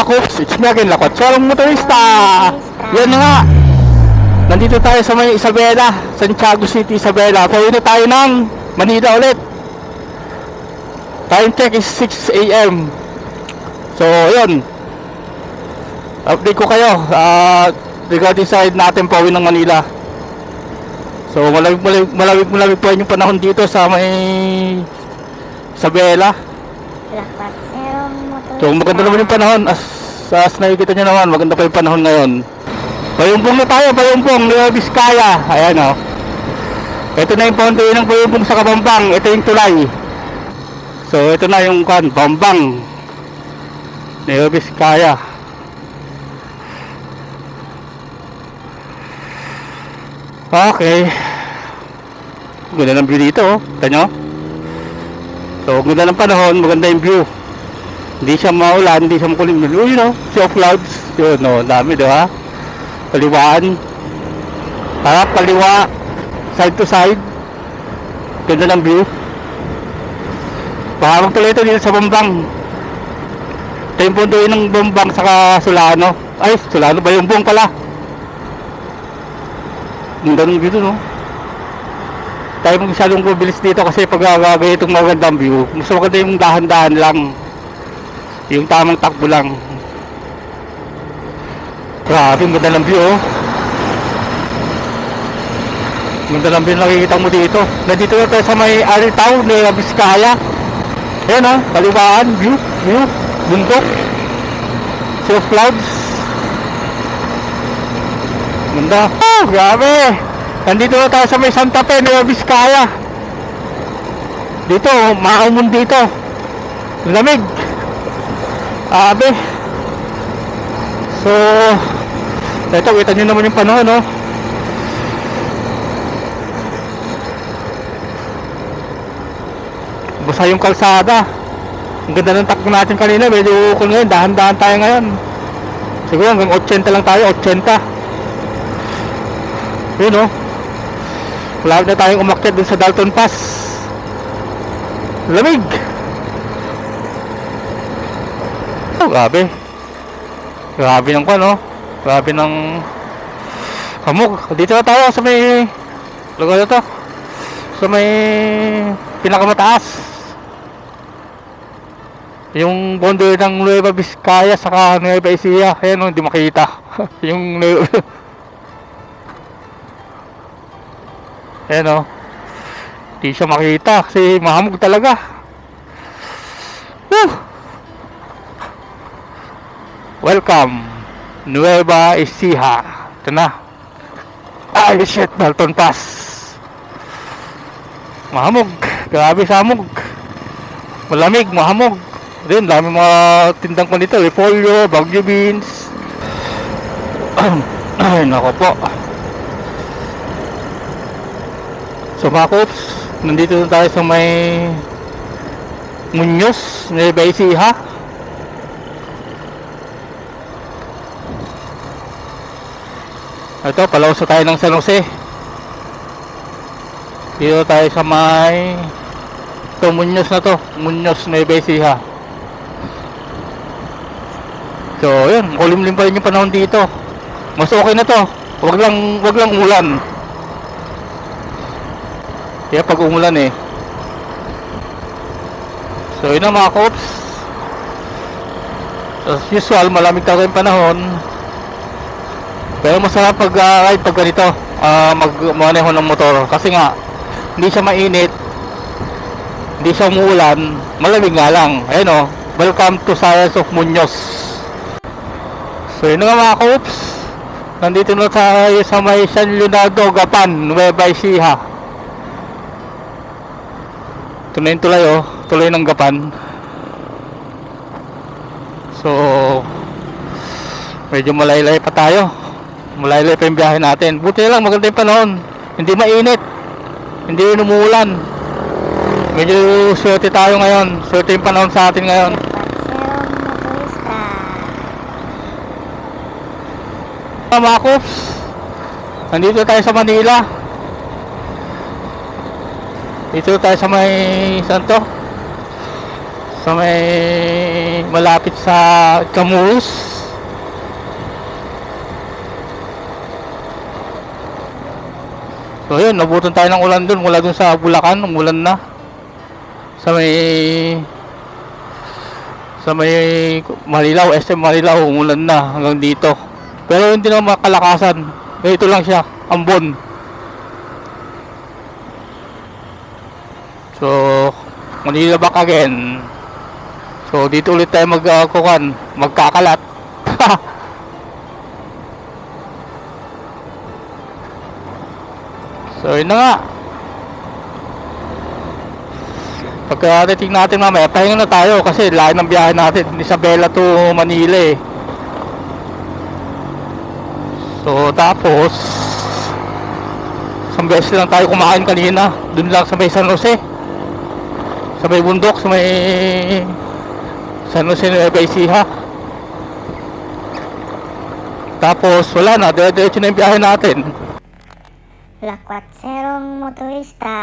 Coops, it's me again, Lakotsorong Motorista. Yan na nga. Nandito tayo sa may Isabela, Santiago City, Isabela. Pauwi na tayo ng Manila ulit. Time check is 6 AM. So, yun. Update ko kayo regarding sa natin pauwi ng Manila. So, malamig po yung panahon dito sa may Isabela. So maganda naman yung panahon. As nakikita nyo naman, maganda pa yung panahon ngayon. Bayumbong na tayo, Bayumbong, Nueva Vizcaya. Ayan o. Ito na yung fountain ng Bayumbong sa Kabambang. Ito yung tulay. So ito na yung Bambang, Nueva Vizcaya. Okay. Ganda ng view dito o. Kita nyo? So ganda ng panahon, maganda yung view. Hindi siya maulan, hindi siya makulim. You know, sea of clouds. Yun, no, dami, di ba? Kaliwaan. Harap, kaliwa. Side to side. Ganda ng view. Pahabang tuloy ito dito sa Bambang. Ito yung puntuin ng Bambang saka Solano. Ay, Solano ba yung buong pala? Ganda ng view dito, no? Tayo masyadong mabilis dito kasi pag gagawin itong magandang view, mas maganda yung dahan-dahan lang. Yung tamang takbo lang. Grabe, ganda ng view oh. Ganda ng view nakikita mo dito. Nandito na tayo sa may Aritaw, Nueva Vizcaya. Ayan oh, kaliwaan, view, bundok, sea of clouds. Ganda. Oh, grabe. Nandito na tayo sa may Santa Fe, Nueva Vizcaya. Dito, maumon dito. Lamig. Abe. So, ito, kita nyo naman yung panahon, no? Basa yung kalsada. Ang ganda ng takbo natin kanina. Medyo ukol ngayon. Dahan-dahan tayo ngayon. Siguro hanggang 80 lang tayo. 80. Yun, no? Malapit na tayong umakyat dun sa Dalton Pass. Lamig. Oh, grabe. Grabe ng no? Grabe ng hamog. Dito na tayo sa may lugar na to. Sa may pinakamataas. Yung boundary ng Nueva Vizcaya saka Nueva Ecija. Ayan o, hindi makita. Yung ayan o. Hindi siya makita kasi mahamog talaga. Woo! Welcome, Nueva Ecija. Ito na. Ay, shit, Dalton Pass. Mahamog. Grabe sa hamog. Malamig, mahamog. Din, dami mga tindang ko nito. Repolyo, Baguio beans. Ay, nako po. So, mga Coops, nandito na tayo sa may Muñoz, Nueva Ecija. Ito, palawso tayo ng San Jose. Dito tayo sa may ito, Muñoz na to. Muñoz, Nueva Ecija. So, yun, kulimlim pa rin yung panahon dito. Mas okay na to. Wag lang umulan. Kaya pag umulan eh. So, yun na mga Coops. As usual, malamig talaga yung panahon. Pero masarap pag-ride pag ganito, magmaneho ng motor. Kasi nga, hindi siya mainit, hindi siya umuulan, malamig nga lang. Ayun o, welcome to Science of Muñoz. So yun nga mga Coops, nandito na tayo sa may San Leonardo, Gapan, Nueva Ecija. Ito na yung tulay o, tulay ng Gapan. So, medyo malaylay pa tayo. Malaylay pa yung biyahe natin. Buti lang, maganda yung panahon. Hindi mainit. Hindi umuulan. Medyo swerte tayo ngayon. Swerte yung panahon sa atin ngayon. Mga Coops, nandito tayo sa Manila. Dito tayo sa may saan to? Sa may malapit sa Camus. So yun, nabutan tayo ng ulan dun. Mula dun sa Bulacan, umulan na. Sa may Marilao, SM Marilao, umulan na hanggang dito. Pero hindi naman makalakasan. Ito lang siya, ambon. So, Manila back again. So, dito ulit tayo magkakalat. So, yun na nga. Pagkatiting natin mamaya, pahinga na tayo kasi layo ng biyahe natin. Isabela to Manila eh. So, tapos isang beses lang tayo kumain kanina. Dun lang sa may San Jose. Sa may bundok, sa may San Jose Nueva Ecija. Tapos, wala na. Diretso na yung biyahe natin. Lakwatserong motorista.